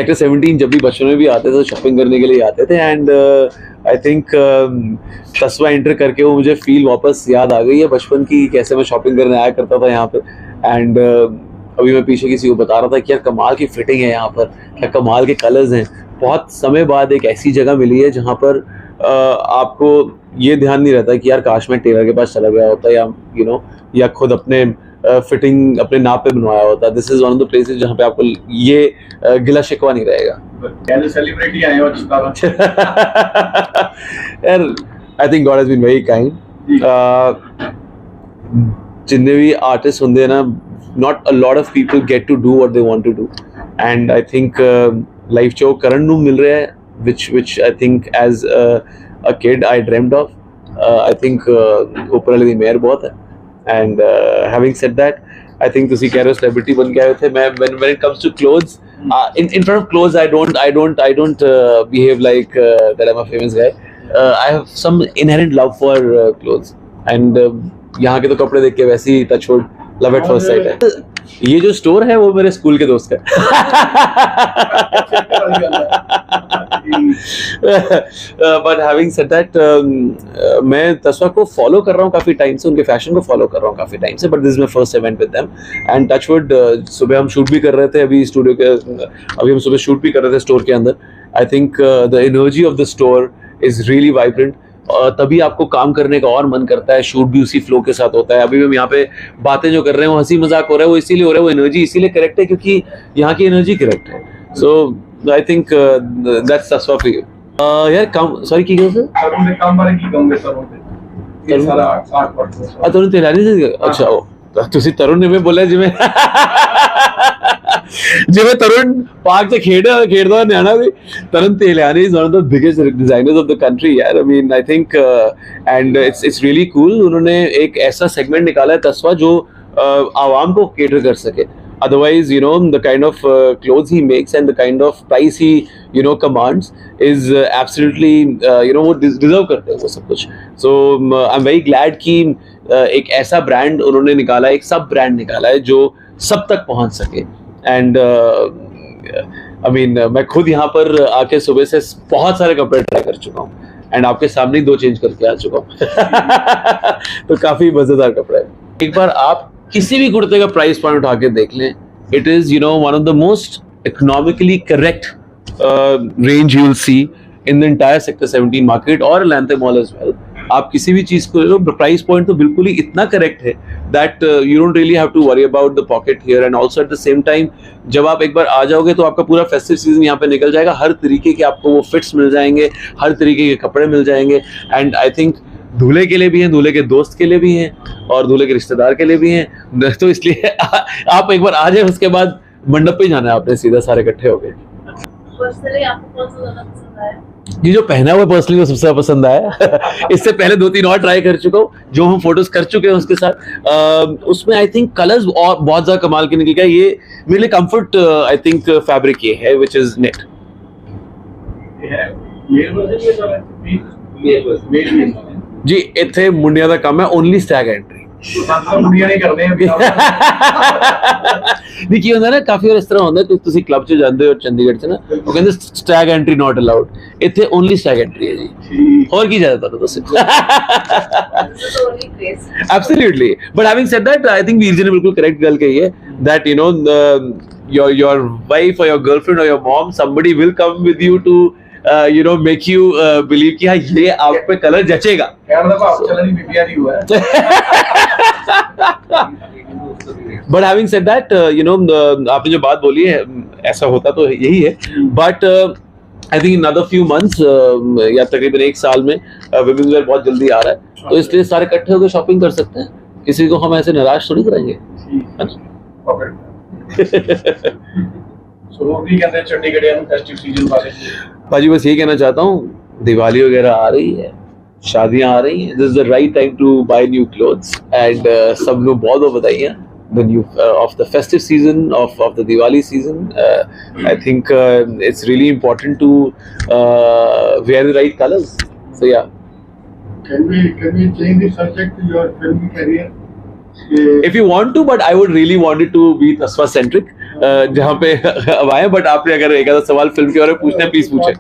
Sector 17 जब भी बचपन में भी आते थे शॉपिंग करने के लिए आते थे एंड आई थिंक तस्वा एंटर करके वो मुझे फील वापस याद आ गई है बचपन की, कैसे मैं शॉपिंग करने आया करता था यहाँ पे। एंड अभी मैं पीछे किसी को बता रहा था कि यार कमाल की फिटिंग है यहाँ पर, क्या कमाल के कलर्स हैं। बहुत समय बाद एक ऐसी जगह मिली है जहाँ पर आपको ये ध्यान नहीं रहता कि यार काश मैं टेलर के पास चला गया होता या या खुद अपने फिटिंग अपने नाप पे बनवाया होता। This is one of the places जहाँ पे आपको ये गिला शिकवा नहीं रहेगा। सेलिब्रिटी आए हो यार I think God has been very kind. जितने भी आर्टिस्ट होंगे ना, not a lot of people get to do what they want to do, and I think life जो करण नू मिल रहा है which I think as a kid I dreamt of. I think ऊपर वाले दी मेहर बहुत है। And having said that, I think तुसी कह रहे हो celebrity बन के आए थे। मैं when it comes to clothes, in front of clothes I don't behave like that I'm a famous guy. I have some inherent love for clothes, and यहाँ के तो कपड़े देख के वैसे ही touch wood love at first sight है। ये जो स्टोर है वो मेरे स्कूल के दोस्त का बट हैविंग सेड दैट मैं तस्वा को फॉलो कर रहा हूँ काफी टाइम से, उनके फैशन को फॉलो कर रहा हूँ काफी टाइम से, but this is my first event with them. And touchwood सुबह हम शूट भी कर रहे थे अभी स्टूडियो के, अभी हम सुबह शूट भी कर रहे थे स्टोर के अंदर। I think the energy of the store is really vibrant, तभी आपको काम करने का और मन करता है। शूट भी उसी फ्लो के साथ होता है। अभी हम यहाँ पे बातें जो कर रहे हैं वो हंसी मजाक हो रहा है, वो इसीलिए हो रहा है, वो एनर्जी इसीलिए करेक्ट है क्योंकि यहाँ की एनर्जी करेक्ट है। सो आई थिंक दैट्स तस्वा फॉर यू। यार काम सॉरी की सर तरुण ने काम बारे की कहूंगे सरों पे ये सारा 60% तरुण तिलारी से। अच्छा ਤੁਸੀਂ तरुण ने मैं बोला जिवें जिवें तरुण पार्क से खेड़दा न्याणा भी Tarun Tahiliani is one of the biggest designers of the country यार। I mean I think and it's really cool. उन्होंने एक ऐसा सेगमेंट निकाला है तस्वा जो आवाम को केटर कर सके। Otherwise, the kind of clothes he makes and the kind of price he, commands is absolutely, वो deserve करते हैं वो सब कुछ। So I'm very glad कि एक ऐसा ब्रांड उन्होंने निकाला, एक सब ब्रांड निकाला है जो सब तक पहुंच सके। And I mean, मैं खुद यहाँ पर आके सुबह से बहुत सारे कपड़े ट्राई कर चुका हूँ एंड आपके सामने ही 2 चेंज करके आ चुका हूँ तो काफी मजेदार कपड़ा है। एक बार आप किसी भी कुर्ते का प्राइस पॉइंट उठा के देख लें, it is one of the most economically correct range you will see in the entire sector 17 market और एलांटे मॉल एज वेल। आप किसी भी चीज को ले लो, प्राइस पॉइंट तो बिल्कुल ही इतना करेक्ट है that you don't really have to worry about the pocket here. And also at the same time जब आप एक बार आ जाओगे तो आपका पूरा फेस्टिव सीजन यहाँ पे निकल जाएगा। हर तरीके के आपको वो फिट्स मिल जाएंगे, हर तरीके के कपड़े मिल जाएंगे। एंड आई थिंक दूल्हे के लिए भी हैं, दूल्हे के दोस्त के लिए भी हैं और दूल्हे के रिश्तेदार के लिए भी हैं। तो इसलिए आप एक बार आ जाए, उसके बाद मंडप पे जाना है आपने सीधा सारे इकट्ठे हो गए। पर्सनली आपको कौन सा ज्यादा पसंद आया? ये जो पहना हुआ पर्सनली वो सबसे पसंद आया। इससे पहले 2-3 और ट्राई कर चुका हूँ जो हम फोटोज कर चुके हैं उसके साथ। उसमें आई थिंक कलर्स और बहुत ज्यादा कमाल के निकल गया। ये मेरे लिए कंफर्ट आई थिंक फैब्रिक ये है विच इज नेट। जी इत्थे मुंडिया का काम है ओनली स्टैग एंट्री। मुंडिया नहीं करते हैं नहीं की होंदा ना, काफी और इस तरह होंदा कि तुसी क्लब च जांदे हो चंडीगढ़ च ना, वो कहंदे स्टैग एंट्री नॉट अलाउड। इत्थे ओनली स्टैग एंट्री है जी। और की ज्यादा तो दस absolutely. But having said that I think Veer ji ने बिल्कुल करेक्ट गल कही है that your wife or your girlfriend or your mom, somebody will come with you to make you believe कि हाँ ये आप पे colour जचेगा। But having said that, आपने जो बात बोली है ऐसा होता तो यही है। But I think in another few months या तकरीबन 1 साल में women's wear बहुत जल्दी आ रहा है, तो इसलिए सारे इकट्ठे होकर शॉपिंग कर सकते हैं। किसी को हम ऐसे निराश थोड़ी करेंगे, है ना? भाजी बस यही कहना चाहता हूँ, दिवाली वगैरह आ रही है, शादियां आ रही हैं, this is the right time to buy new clothes and सब लोग बहुत बहुत बधाइयाँ the new of the festive season of the Diwali season. I think it's really important to wear the right colors. So yeah. Can we change the subject to your film career? If you want to, but I would really want it to be Tasva centric. जहाँ पे अब आए, but आपने अगर एक आधा सवाल film के बारे में पूछना है प्लीज पूछे।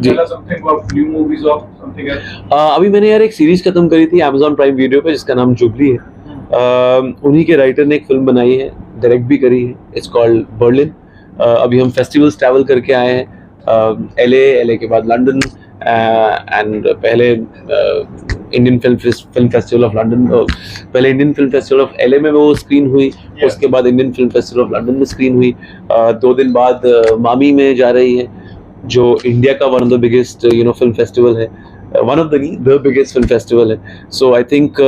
जी। अभी मैंने यार एक सीरीज खत्म करी थी Amazon प्राइम वीडियो पे जिसका नाम जुबली है। उन्हीं के राइटर ने एक फिल्म बनाई है, डायरेक्ट भी करी है, इट्स कॉल्ड बर्लिन। अभी हम फेस्टिवल्स ट्रैवल करके आए हैं, LA के बाद लंदन, एंड पहले Indian film festival of London, पहले Indian film festival of LA में वो स्क्रीन हुई, उसके बाद Indian film festival of London में स्क्रीन हुई। 2 दिन बाद मामी में जा रही है, जो इंडिया का one of the biggest film festival है, one of the biggest film festival है। So I think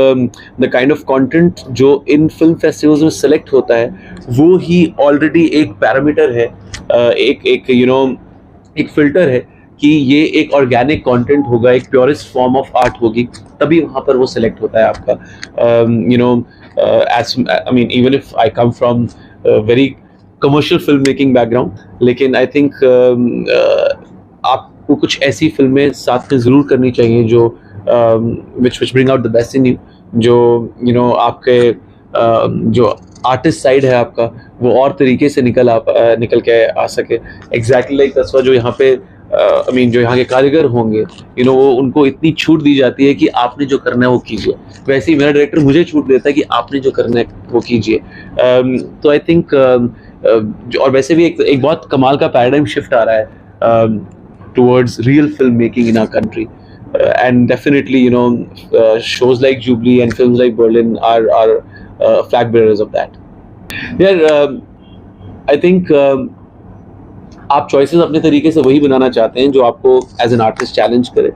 the kind of content जो इन film festivals में select होता है वो ही already एक parameter है, एक filter है कि ये एक organic content होगा, एक purest form of art होगी, तभी वहाँ पर वो select होता है आपका। As I mean, even if I come from a very commercial filmmaking background, लेकिन I think आपको कुछ ऐसी फिल्में साथ में ज़रूर करनी चाहिए जो which bring out the best in you, जो आपके जो आर्टिस्ट साइड है आपका वो और तरीके से निकल के आ सके। एग्जैक्टली लाइक तस्वा जो यहाँ पे जो यहाँ के कारीगर होंगे, वो उनको इतनी छूट दी जाती है कि आपने जो करना है वो कीजिए, वैसे ही मेरा डायरेक्टर मुझे छूट देता है कि आपने जो करना है वो कीजिए। तो आई थिंक और वैसे भी एक बहुत कमाल का पैराडाइम शिफ्ट आ रहा है towards real filmmaking in our country, and definitely shows like Jubilee and films like Berlin are flag bearers of that. I think आप choices अपने तरीके से वही बनाना चाहते हैं जो आपको as an artist challenge करे,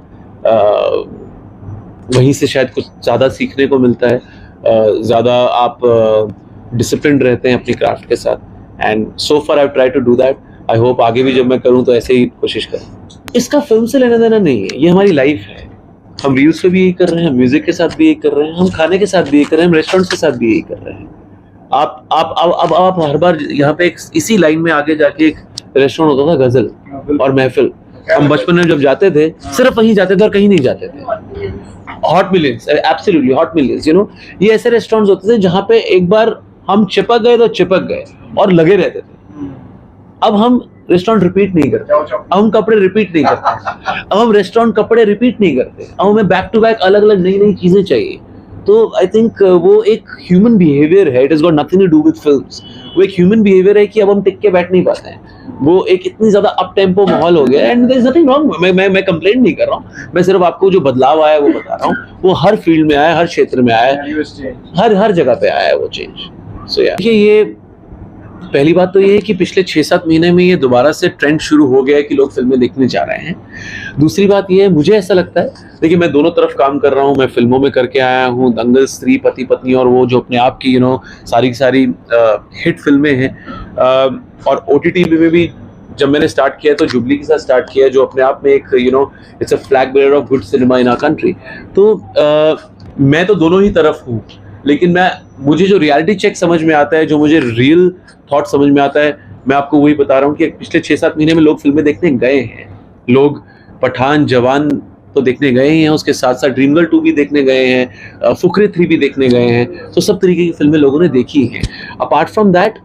वहीं से शायद कुछ ज़्यादा सीखने को मिलता है, ज़्यादा आप disciplined रहते हैं अपनी craft के साथ, and so far I've tried to do that. I hope आगे भी जब मैं करूँ तो ऐसे ही कोशिश करूँ। इसका फिल्म से लेना देना नहीं है, ये हमारी लाइफ है। हम रील्स पे भी यही कर रहे हैं, म्यूजिक के साथ भी यही कर रहे हैं, हम खाने के साथ भी यही कर रहे हैं, हम रेस्टोरेंट्स के साथ भी यही कर रहे हैं। आप हर बार यहाँ पे इसी लाइन में आगे जाके एक रेस्टोरेंट होता था गजल और महफिल, हम बचपन में जब जाते थे सिर्फ वहीं जाते थे और कहीं नहीं जाते थे। Hot millions, absolutely hot millions, ये ऐसे रेस्टोरेंट्स होते थे जहाँ पे एक बार हम चिपक गए तो चिपक गए और लगे रहते थे। अब हम रेस्टोरेंट रिपीट नहीं करते, अब हम कपड़े रिपीट नहीं करते, अब हम रेस्टोरेंट कपड़े रिपीट नहीं करते, अब हमें बैक टू बैक अलग अलग नई नई चीजें चाहिए। तो आई थिंक वो एक ह्यूमन बिहेवियर है, it is got nothing to do with films. वो एक ह्यूमन बिहेवियर है कि अब हम टिक के बैठ नहीं पाते हैं, वो एक इतनी ज्यादा अप टेम्पो माहौल हो गया, and there is nothing wrong. मैं कंप्लेंट नहीं कर रहा हूँ, मैं सिर्फ आपको जो बदलाव आया है वो बता रहा हूँ। वो हर फील्ड में आया है, हर क्षेत्र में आया है, हर जगह पे आया है वो चेंज। सो ये पहली बात तो ये है कि पिछले 6-7 महीने में ये दोबारा से ट्रेंड शुरू हो गया है कि लोग फिल्में देखने जा रहे हैं। दूसरी बात ये है, मुझे ऐसा लगता है, देखिए मैं दोनों तरफ काम कर रहा हूँ, मैं फिल्मों में करके आया हूँ, दंगल, स्त्री, पति पत्नी, और वो जो अपने आप की सारी की सारी हिट फिल्में हैं, और OTT में भी जब मैंने स्टार्ट किया तो जुबली के साथ स्टार्ट किया, जो अपने आप में एक it's a flag bearer of good cinema in our country. तो मैं तो दोनों ही तरफ हूँ, लेकिन मुझे जो रियलिटी चेक समझ में आता है, जो मुझे रियल थॉट समझ में आता है, मैं आपको वही बता रहा हूँ कि पिछले 6-7 महीने में लोग फिल्में देखने गए हैं। लोग पठान, जवान तो देखने गए हैं, उसके साथ साथ ड्रीमगर्ल 2 भी देखने गए हैं, फुकरे 3 भी देखने गए हैं। तो सब तरीके की फिल्में लोगों ने देखी हैं। अपार्ट फ्रॉम दैट,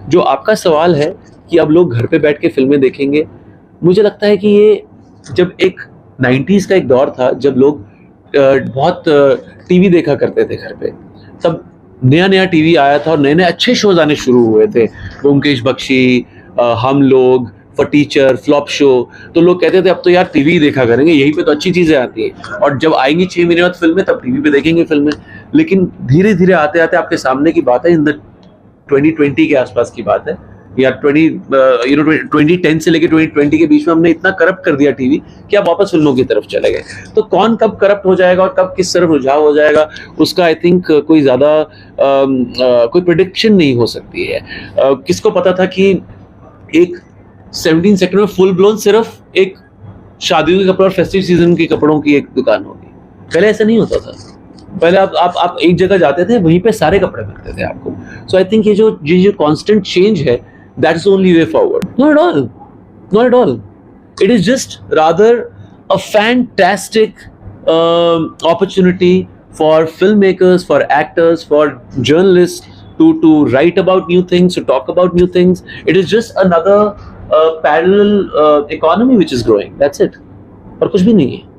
जो आपका सवाल है कि अब लोग घर पे बैठ के फिल्में देखेंगे, मुझे लगता है कि ये जब एक 90s का एक दौर था जब लोग बहुत टीवी देखा करते थे घर पे, तब नया टीवी आया था और नए नए अच्छे शोज आने शुरू हुए थे, ब्योमकेश बख्शी, हम लोग, फॉर टीचर, फ्लॉप शो। तो लोग कहते थे अब तो यार टीवी देखा करेंगे, यहीं पे तो अच्छी चीजें आती हैं, और जब आएंगी 6 महीने बाद फिल्में तब टीवी पे देखेंगे फिल्में। लेकिन धीरे धीरे आते आते आपके सामने की बात है, इन द 2020 के आसपास की बात है, या 2010 से लेके 2020 के बीच में हमने इतना करप्ट कर दिया टीवी कि आप वापस फिल्मों की तरफ चले गए। तो कौन कब करप्ट हो जाएगा और कब किस तरफ रुझाव हो जाएगा, उसका आई थिंक कोई ज्यादा कोई प्रेडिक्शन नहीं हो सकती है। किसको पता था कि एक 17 सेक्टर में फुल ब्लोन सिर्फ एक शादियों के कपड़े और फेस्टिव सीजन के कपड़ों की एक दुकान होगी। पहले ऐसा नहीं होता था, पहले आप एक जगह जाते थे, वहीं पे सारे कपड़े मिलते थे आपको। सो आई थिंक ये जो कांस्टेंट चेंज है, that is the only way forward. Not at all. It is just rather a fantastic opportunity for filmmakers, for actors, for journalists to write about new things, to talk about new things. It is just another parallel economy which is growing. That's it. और कुछ भी नहीं है.